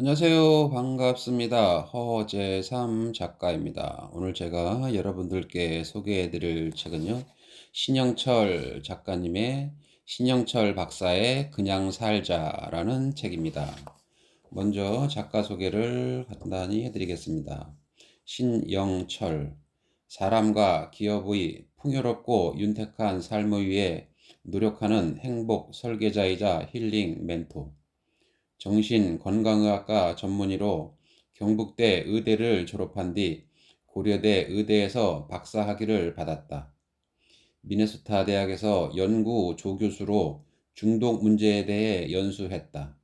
안녕하세요. 반갑습니다. 허재삼 작가입니다. 오늘 제가 여러분들께 소개해 드릴 책은요. 신영철 작가님의 신영철 박사의 그냥 살자라는 책입니다. 먼저 작가 소개를 간단히 해드리겠습니다. 신영철, 사람과 기업의 풍요롭고 윤택한 삶을 위해 노력하는 행복 설계자이자 힐링 멘토. 정신건강의학과 전문의로 경북대 의대를 졸업한 뒤 고려대 의대에서 박사학위를 받았다. 미네소타 대학에서 연구 조교수로 중독 문제에 대해 연수했다.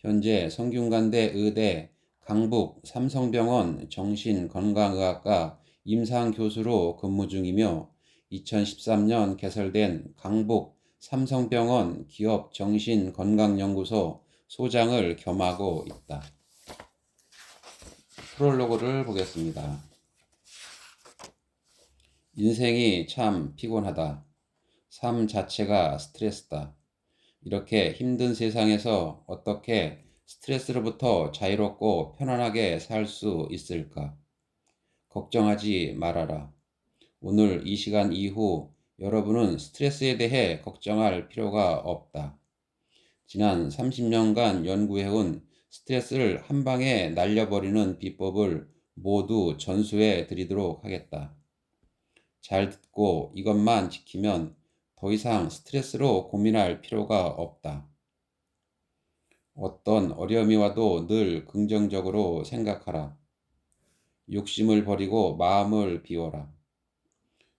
현재 성균관대 의대 강북 삼성병원 정신건강의학과 임상교수로 근무 중이며 2013년 개설된 강북 삼성병원 기업정신건강연구소 소장을 겸하고 있다. 프롤로그를 보겠습니다. 인생이 참 피곤하다. 삶 자체가 스트레스다. 이렇게 힘든 세상에서 어떻게 스트레스로부터 자유롭고 편안하게 살 수 있을까? 걱정하지 말아라. 오늘 이 시간 이후 여러분은 스트레스에 대해 걱정할 필요가 없다. 지난 30년간 연구해온 스트레스를 한 방에 날려버리는 비법을 모두 전수해 드리도록 하겠다. 잘 듣고 이것만 지키면 더 이상 스트레스로 고민할 필요가 없다. 어떤 어려움이 와도 늘 긍정적으로 생각하라. 욕심을 버리고 마음을 비워라.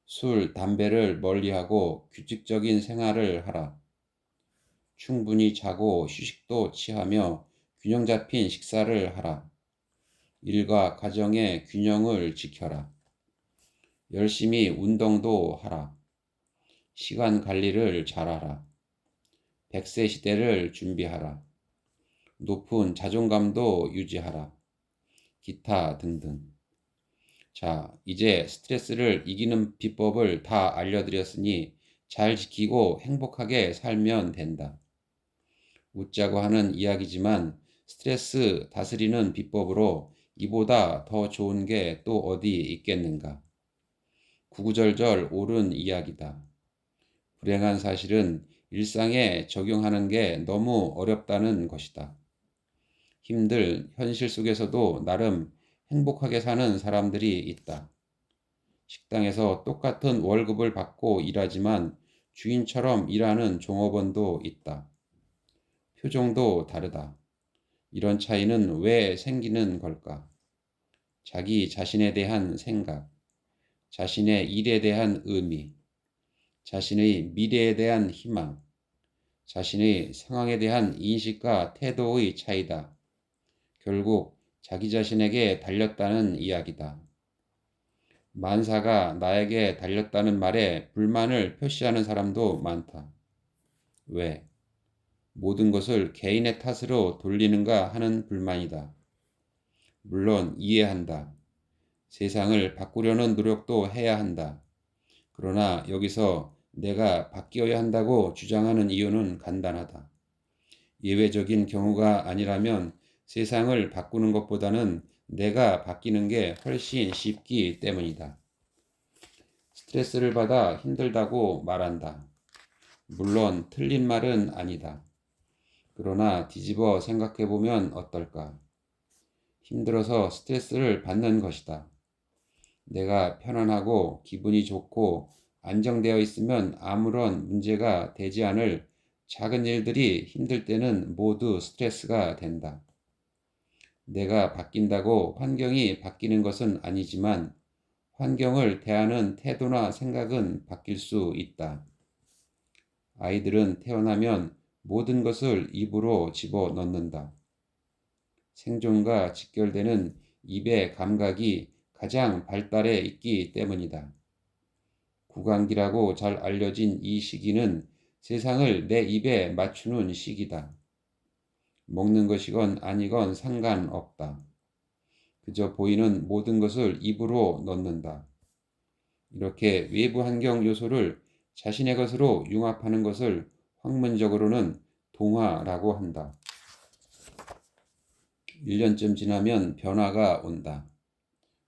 술, 담배를 멀리하고 규칙적인 생활을 하라. 충분히 자고 휴식도 취하며 균형 잡힌 식사를 하라. 일과 가정의 균형을 지켜라. 열심히 운동도 하라. 시간 관리를 잘하라. 100세 시대를 준비하라. 높은 자존감도 유지하라. 기타 등등. 자, 이제 스트레스를 이기는 비법을 다 알려드렸으니 잘 지키고 행복하게 살면 된다. 웃자고 하는 이야기지만 스트레스 다스리는 비법으로 이보다 더 좋은 게 또 어디 있겠는가. 구구절절 옳은 이야기다. 불행한 사실은 일상에 적용하는 게 너무 어렵다는 것이다. 힘들 현실 속에서도 나름 행복하게 사는 사람들이 있다. 식당에서 똑같은 월급을 받고 일하지만 주인처럼 일하는 종업원도 있다. 표정도 다르다. 이런 차이는 왜 생기는 걸까? 자기 자신에 대한 생각, 자신의 일에 대한 의미, 자신의 미래에 대한 희망, 자신의 상황에 대한 인식과 태도의 차이다. 결국 자기 자신에게 달렸다는 이야기다. 만사가 나에게 달렸다는 말에 불만을 표시하는 사람도 많다. 왜? 모든 것을 개인의 탓으로 돌리는가 하는 불만이다. 물론 이해한다. 세상을 바꾸려는 노력도 해야 한다. 그러나 여기서 내가 바뀌어야 한다고 주장하는 이유는 간단하다. 예외적인 경우가 아니라면 세상을 바꾸는 것보다는 내가 바뀌는 게 훨씬 쉽기 때문이다. 스트레스를 받아 힘들다고 말한다. 물론 틀린 말은 아니다. 그러나 뒤집어 생각해보면 어떨까? 힘들어서 스트레스를 받는 것이다. 내가 편안하고 기분이 좋고 안정되어 있으면 아무런 문제가 되지 않을 작은 일들이 힘들 때는 모두 스트레스가 된다. 내가 바뀐다고 환경이 바뀌는 것은 아니지만 환경을 대하는 태도나 생각은 바뀔 수 있다. 아이들은 태어나면 모든 것을 입으로 집어 넣는다. 생존과 직결되는 입의 감각이 가장 발달해 있기 때문이다. 구강기라고 잘 알려진 이 시기는 세상을 내 입에 맞추는 시기다. 먹는 것이건 아니건 상관없다. 그저 보이는 모든 것을 입으로 넣는다. 이렇게 외부 환경 요소를 자신의 것으로 융합하는 것을 학문적으로는 동화라고 한다. 1년쯤 지나면 변화가 온다.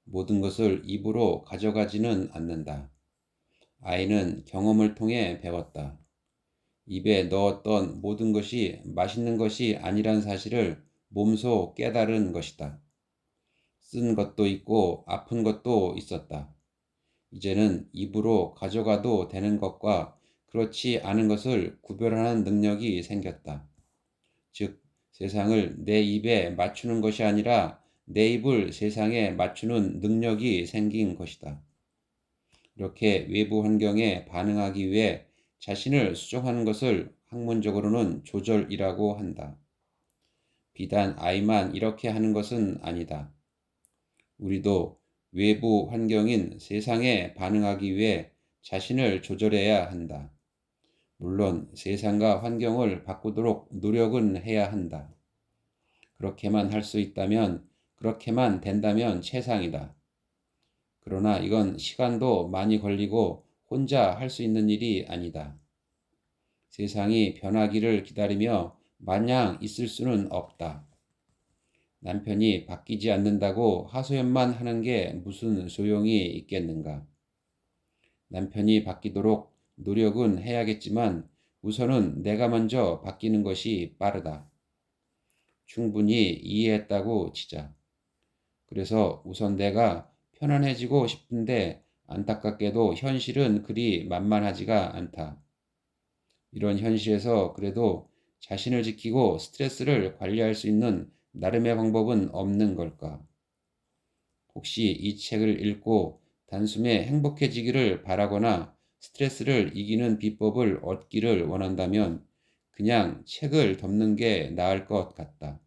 모든 것을 입으로 가져가지는 않는다. 아이는 경험을 통해 배웠다. 입에 넣었던 모든 것이 맛있는 것이 아니란 사실을 몸소 깨달은 것이다. 쓴 것도 있고 아픈 것도 있었다. 이제는 입으로 가져가도 되는 것과 그렇지 않은 것을 구별하는 능력이 생겼다. 즉, 세상을 내 입에 맞추는 것이 아니라 내 입을 세상에 맞추는 능력이 생긴 것이다. 이렇게 외부 환경에 반응하기 위해 자신을 수정하는 것을 학문적으로는 조절이라고 한다. 비단 아이만 이렇게 하는 것은 아니다. 우리도 외부 환경인 세상에 반응하기 위해 자신을 조절해야 한다. 물론 세상과 환경을 바꾸도록 노력은 해야 한다. 그렇게만 할 수 있다면, 그렇게만 된다면 최상이다. 그러나 이건 시간도 많이 걸리고 혼자 할 수 있는 일이 아니다. 세상이 변하기를 기다리며 마냥 있을 수는 없다. 남편이 바뀌지 않는다고 하소연만 하는 게 무슨 소용이 있겠는가? 남편이 바뀌도록 노력은 해야겠지만 우선은 내가 먼저 바뀌는 것이 빠르다. 충분히 이해했다고 치자. 그래서 우선 내가 편안해지고 싶은데 안타깝게도 현실은 그리 만만하지가 않다. 이런 현실에서 그래도 자신을 지키고 스트레스를 관리할 수 있는 나름의 방법은 없는 걸까? 혹시 이 책을 읽고 단숨에 행복해지기를 바라거나 스트레스를 이기는 비법을 얻기를 원한다면 그냥 책을 덮는 게 나을 것 같다.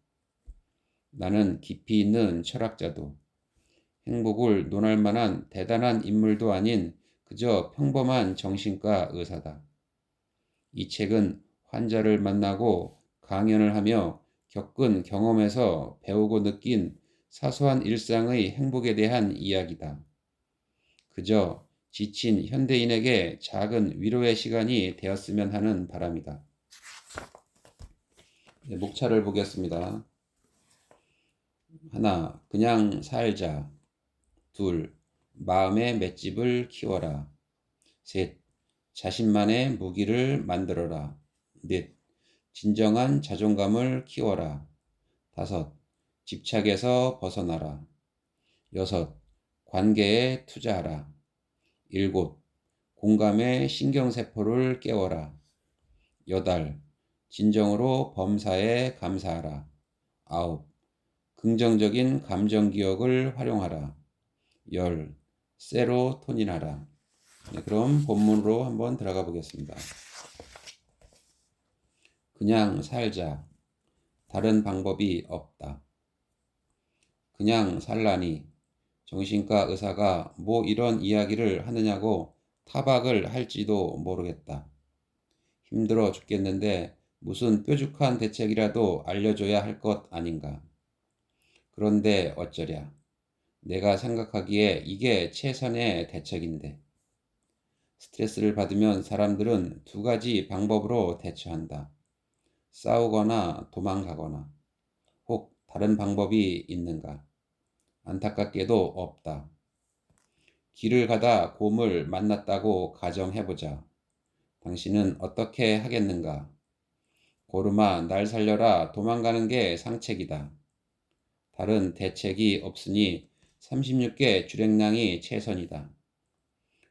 나는 깊이 있는 철학자도 행복을 논할 만한 대단한 인물도 아닌 그저 평범한 정신과 의사다. 이 책은 환자를 만나고 강연을 하며 겪은 경험에서 배우고 느낀 사소한 일상의 행복에 대한 이야기다. 그저 지친 현대인에게 작은 위로의 시간이 되었으면 하는 바람이다. 네, 목차를 보겠습니다. 하나, 그냥 살자. 둘, 마음의 맷집을 키워라. 셋, 자신만의 무기를 만들어라. 넷, 진정한 자존감을 키워라. 다섯, 집착에서 벗어나라. 여섯, 관계에 투자하라. 일곱, 공감의 신경세포를 깨워라. 여덟, 진정으로 범사에 감사하라. 아홉, 긍정적인 감정기억을 활용하라. 열, 세로토닌하라. 네, 그럼 본문으로 한번 들어가 보겠습니다. 그냥 살자. 다른 방법이 없다. 그냥 살라니 정신과 의사가 뭐 이런 이야기를 하느냐고 타박을 할지도 모르겠다. 힘들어 죽겠는데 무슨 뾰족한 대책이라도 알려줘야 할 것 아닌가. 그런데 어쩌랴. 내가 생각하기에 이게 최선의 대책인데. 스트레스를 받으면 사람들은 두 가지 방법으로 대처한다. 싸우거나 도망가거나. 혹 다른 방법이 있는가? 안타깝게도 없다. 길을 가다 곰을 만났다고 가정해보자. 당신은 어떻게 하겠는가? 고름아, 날 살려라. 도망가는 게 상책이다. 다른 대책이 없으니 36개 주랭량이 최선이다.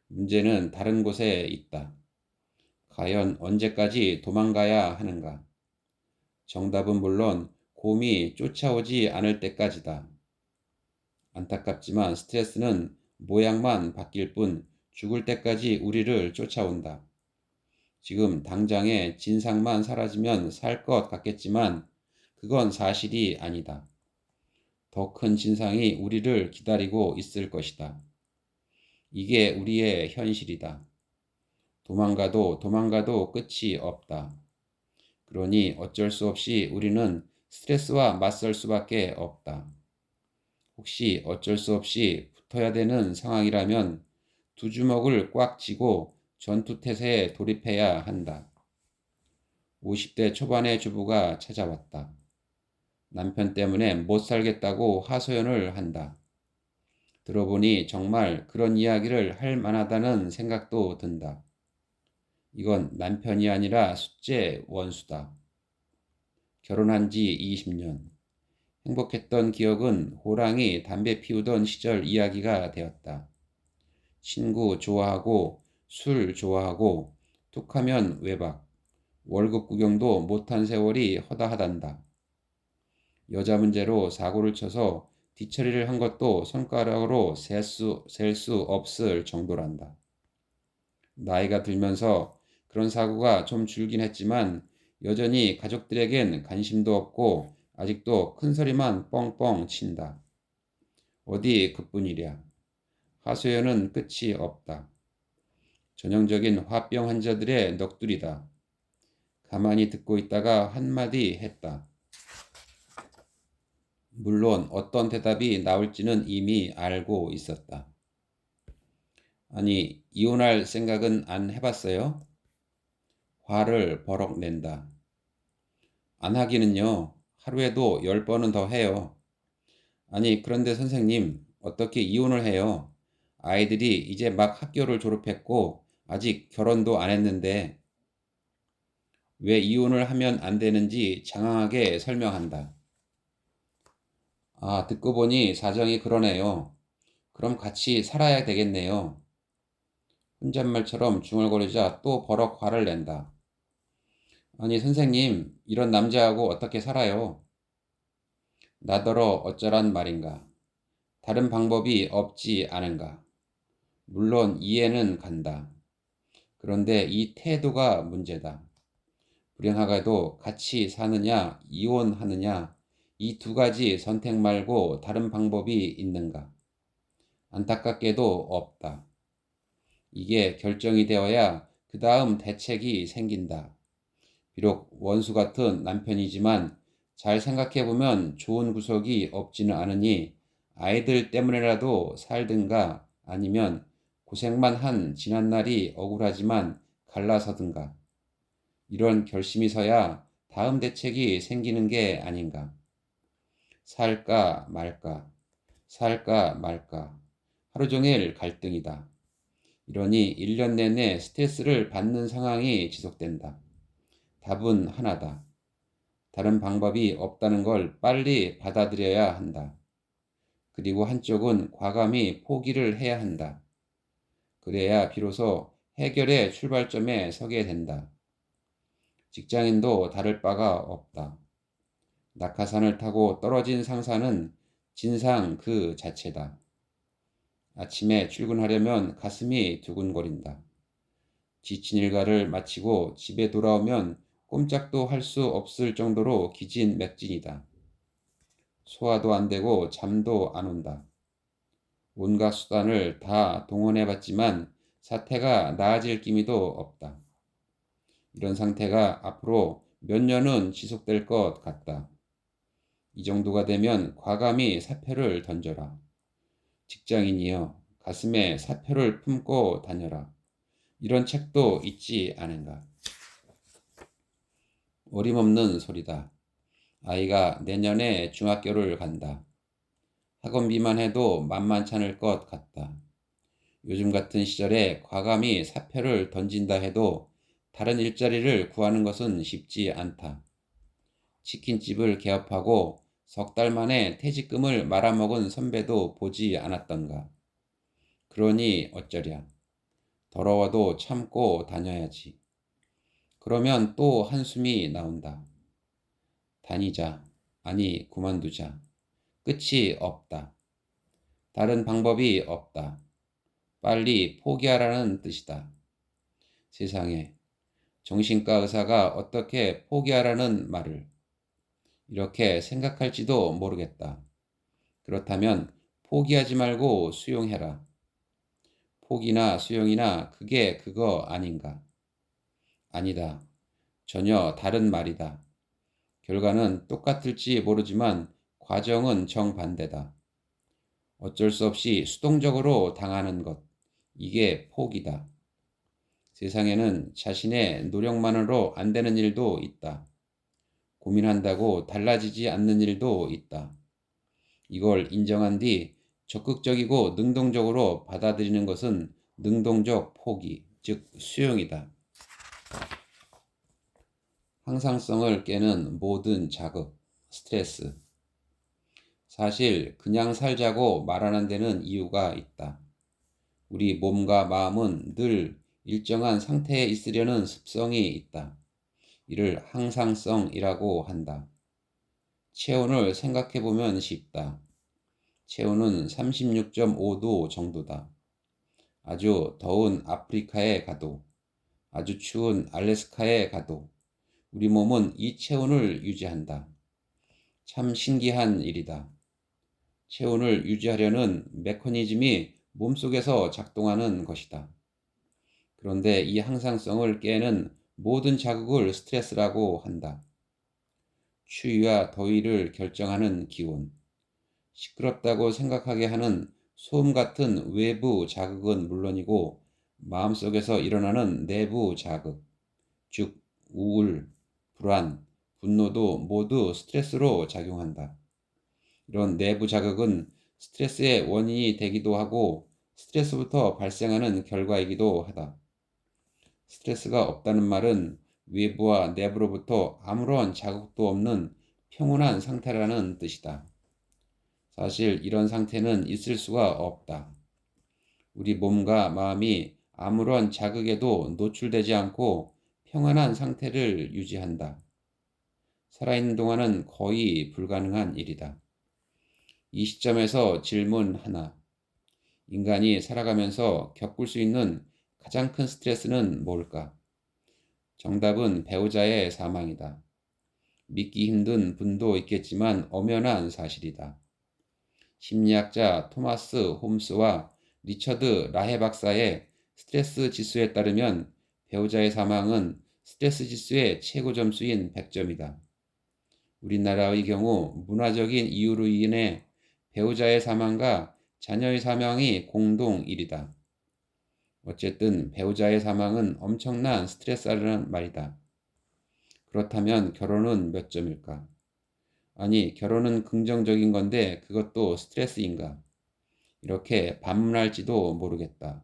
문제는 다른 곳에 있다. 과연 언제까지 도망가야 하는가? 정답은 물론 곰이 쫓아오지 않을 때까지다. 안타깝지만 스트레스는 모양만 바뀔 뿐 죽을 때까지 우리를 쫓아온다. 지금 당장의 진상만 사라지면 살 것 같겠지만 그건 사실이 아니다. 더 큰 진상이 우리를 기다리고 있을 것이다. 이게 우리의 현실이다. 도망가도 끝이 없다. 그러니 어쩔 수 없이 우리는 스트레스와 맞설 수밖에 없다. 혹시 어쩔 수 없이 붙어야 되는 상황이라면 두 주먹을 꽉 쥐고 전투태세에 돌입해야 한다. 50대 초반의 주부가 찾아왔다. 남편 때문에 못 살겠다고 하소연을 한다. 들어보니 정말 그런 이야기를 할 만하다는 생각도 든다. 이건 남편이 아니라 숫제 원수다. 결혼한 지 20년. 행복했던 기억은 호랑이 담배 피우던 시절 이야기가 되었다. 친구 좋아하고 술 좋아하고 툭하면 외박, 월급 구경도 못한 세월이 허다하단다. 여자 문제로 사고를 쳐서 뒤처리를 한 것도 손가락으로 셀 수 없을 정도란다. 나이가 들면서 그런 사고가 좀 줄긴 했지만 여전히 가족들에겐 관심도 없고 아직도 큰 소리만 뻥뻥 친다. 어디 그뿐이랴. 하소연은 끝이 없다. 전형적인 화병 환자들의 넋두리다. 가만히 듣고 있다가 한마디 했다. 물론 어떤 대답이 나올지는 이미 알고 있었다. 아니, 이혼할 생각은 안 해봤어요? 화를 버럭 낸다. 안 하기는요, 하루에도 10번은 더 해요. 아니, 그런데 선생님, 어떻게 이혼을 해요? 아이들이 이제 막 학교를 졸업했고, 아직 결혼도 안 했는데, 왜 이혼을 하면 안 되는지 장황하게 설명한다. 아, 듣고 보니 사정이 그러네요. 그럼 같이 살아야 되겠네요. 혼잣말처럼 중얼거리자 또 버럭 화를 낸다. 아니, 선생님, 이런 남자하고 어떻게 살아요? 나더러 어쩌란 말인가. 다른 방법이 없지 않은가. 물론 이해는 간다. 그런데 이 태도가 문제다. 불행하게도 같이 사느냐, 이혼하느냐, 이 두 가지 선택 말고 다른 방법이 있는가? 안타깝게도 없다. 이게 결정이 되어야 그 다음 대책이 생긴다. 비록 원수 같은 남편이지만 잘 생각해보면 좋은 구석이 없지는 않으니 아이들 때문에라도 살든가 아니면 고생만 한 지난날이 억울하지만 갈라서든가. 이런 결심이 서야 다음 대책이 생기는 게 아닌가. 살까 말까, 살까 말까. 하루 종일 갈등이다. 이러니 1년 내내 스트레스를 받는 상황이 지속된다. 답은 하나다. 다른 방법이 없다는 걸 빨리 받아들여야 한다. 그리고 한쪽은 과감히 포기를 해야 한다. 그래야 비로소 해결의 출발점에 서게 된다. 직장인도 다를 바가 없다. 낙하산을 타고 떨어진 상사는 진상 그 자체다. 아침에 출근하려면 가슴이 두근거린다. 지친 일과를 마치고 집에 돌아오면 꼼짝도 할 수 없을 정도로 기진맥진이다. 소화도 안 되고 잠도 안 온다. 온갖 수단을 다 동원해봤지만 사태가 나아질 기미도 없다. 이런 상태가 앞으로 몇 년은 지속될 것 같다. 이 정도가 되면 과감히 사표를 던져라. 직장인이여, 가슴에 사표를 품고 다녀라. 이런 책도 있지 않은가. 어림없는 소리다. 아이가 내년에 중학교를 간다. 학원비만 해도 만만찮을 것 같다. 요즘 같은 시절에 과감히 사표를 던진다 해도 다른 일자리를 구하는 것은 쉽지 않다. 치킨집을 개업하고 석 달 만에 퇴직금을 말아먹은 선배도 보지 않았던가. 그러니 어쩌랴. 더러워도 참고 다녀야지. 그러면 또 한숨이 나온다. 다니자. 아니, 그만두자. 끝이 없다. 다른 방법이 없다. 빨리 포기하라는 뜻이다. 세상에, 정신과 의사가 어떻게 포기하라는 말을 이렇게 생각할지도 모르겠다. 그렇다면 포기하지 말고 수용해라. 포기나 수용이나 그게 그거 아닌가? 아니다. 전혀 다른 말이다. 결과는 똑같을지 모르지만 과정은 정반대다. 어쩔 수 없이 수동적으로 당하는 것. 이게 포기다. 세상에는 자신의 노력만으로 안 되는 일도 있다. 고민한다고 달라지지 않는 일도 있다. 이걸 인정한 뒤 적극적이고 능동적으로 받아들이는 것은 능동적 포기, 즉 수용이다. 항상성을 깨는 모든 자극, 스트레스. 사실 그냥 살자고 말하는 데는 이유가 있다. 우리 몸과 마음은 늘 일정한 상태에 있으려는 습성이 있다. 이를 항상성이라고 한다. 체온을 생각해 보면 쉽다. 체온은 36.5도 정도다. 아주 더운 아프리카에 가도, 아주 추운 알래스카에 가도 우리 몸은 이 체온을 유지한다. 참 신기한 일이다. 체온을 유지하려는 메커니즘이 몸속에서 작동하는 것이다. 그런데 이 항상성을 깨는 모든 자극을 스트레스라고 한다. 추위와 더위를 결정하는 기온, 시끄럽다고 생각하게 하는 소음 같은 외부 자극은 물론이고 마음속에서 일어나는 내부 자극, 즉 우울, 불안, 분노도 모두 스트레스로 작용한다. 이런 내부 자극은 스트레스의 원인이 되기도 하고 스트레스부터 발생하는 결과이기도 하다. 스트레스가 없다는 말은 외부와 내부로부터 아무런 자극도 없는 평온한 상태라는 뜻이다. 사실 이런 상태는 있을 수가 없다. 우리 몸과 마음이 아무런 자극에도 노출되지 않고 평안한 상태를 유지한다. 살아있는 동안은 거의 불가능한 일이다. 이 시점에서 질문 하나. 인간이 살아가면서 겪을 수 있는 가장 큰 스트레스는 뭘까? 정답은 배우자의 사망이다. 믿기 힘든 분도 있겠지만 엄연한 사실이다. 심리학자 토마스 홈스와 리처드 라해 박사의 스트레스 지수에 따르면 배우자의 사망은 스트레스 지수의 최고 점수인 100점이다. 우리나라의 경우 문화적인 이유로 인해 배우자의 사망과 자녀의 사망이 공동 1위다. 어쨌든 배우자의 사망은 엄청난 스트레스라는 말이다. 그렇다면 결혼은 몇 점일까? 아니, 결혼은 긍정적인 건데 그것도 스트레스인가? 이렇게 반문할지도 모르겠다.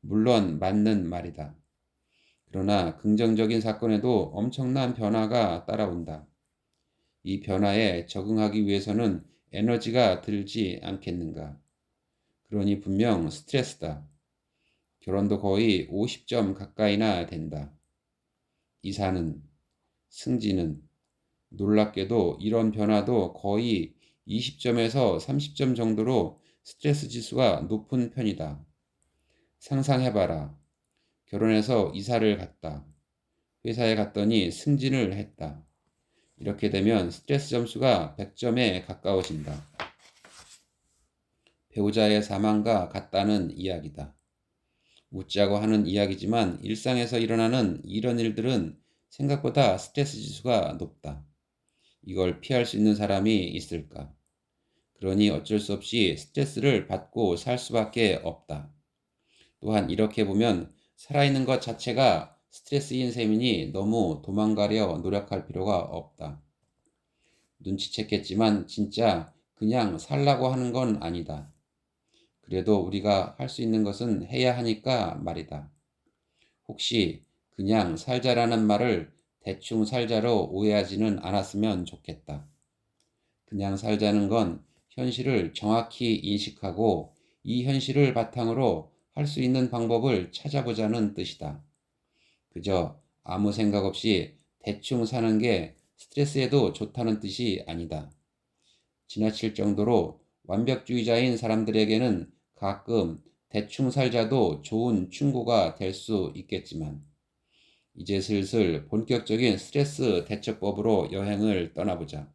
물론 맞는 말이다. 그러나 긍정적인 사건에도 엄청난 변화가 따라온다. 이 변화에 적응하기 위해서는 에너지가 들지 않겠는가? 그러니 분명 스트레스다. 결혼도 거의 50점 가까이나 된다. 이사는, 승진은, 놀랍게도 이런 변화도 거의 20점에서 30점 정도로 스트레스 지수가 높은 편이다. 상상해봐라. 결혼해서 이사를 갔다. 회사에 갔더니 승진을 했다. 이렇게 되면 스트레스 점수가 100점에 가까워진다. 배우자의 사망과 같다는 이야기다. 웃자고 하는 이야기지만 일상에서 일어나는 이런 일들은 생각보다 스트레스 지수가 높다. 이걸 피할 수 있는 사람이 있을까? 그러니 어쩔 수 없이 스트레스를 받고 살 수밖에 없다. 또한 이렇게 보면 살아있는 것 자체가 스트레스인 셈이니 너무 도망가려 노력할 필요가 없다. 눈치챘겠지만 진짜 그냥 살라고 하는 건 아니다. 그래도 우리가 할 수 있는 것은 해야 하니까 말이다. 혹시 그냥 살자라는 말을 대충 살자로 오해하지는 않았으면 좋겠다. 그냥 살자는 건 현실을 정확히 인식하고 이 현실을 바탕으로 할 수 있는 방법을 찾아보자는 뜻이다. 그저 아무 생각 없이 대충 사는 게 스트레스에도 좋다는 뜻이 아니다. 지나칠 정도로 완벽주의자인 사람들에게는 가끔 대충 살자도 좋은 충고가 될 수 있겠지만 이제 슬슬 본격적인 스트레스 대처법으로 여행을 떠나보자.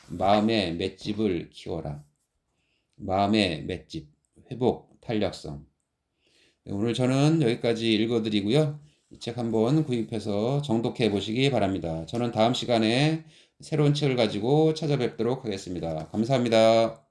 마음의 맷집을 키워라. 마음의 맷집, 회복, 탄력성. 오늘 저는 여기까지 읽어드리고요. 이 책 한번 구입해서 정독해 보시기 바랍니다. 저는 다음 시간에 새로운 책을 가지고 찾아뵙도록 하겠습니다. 감사합니다.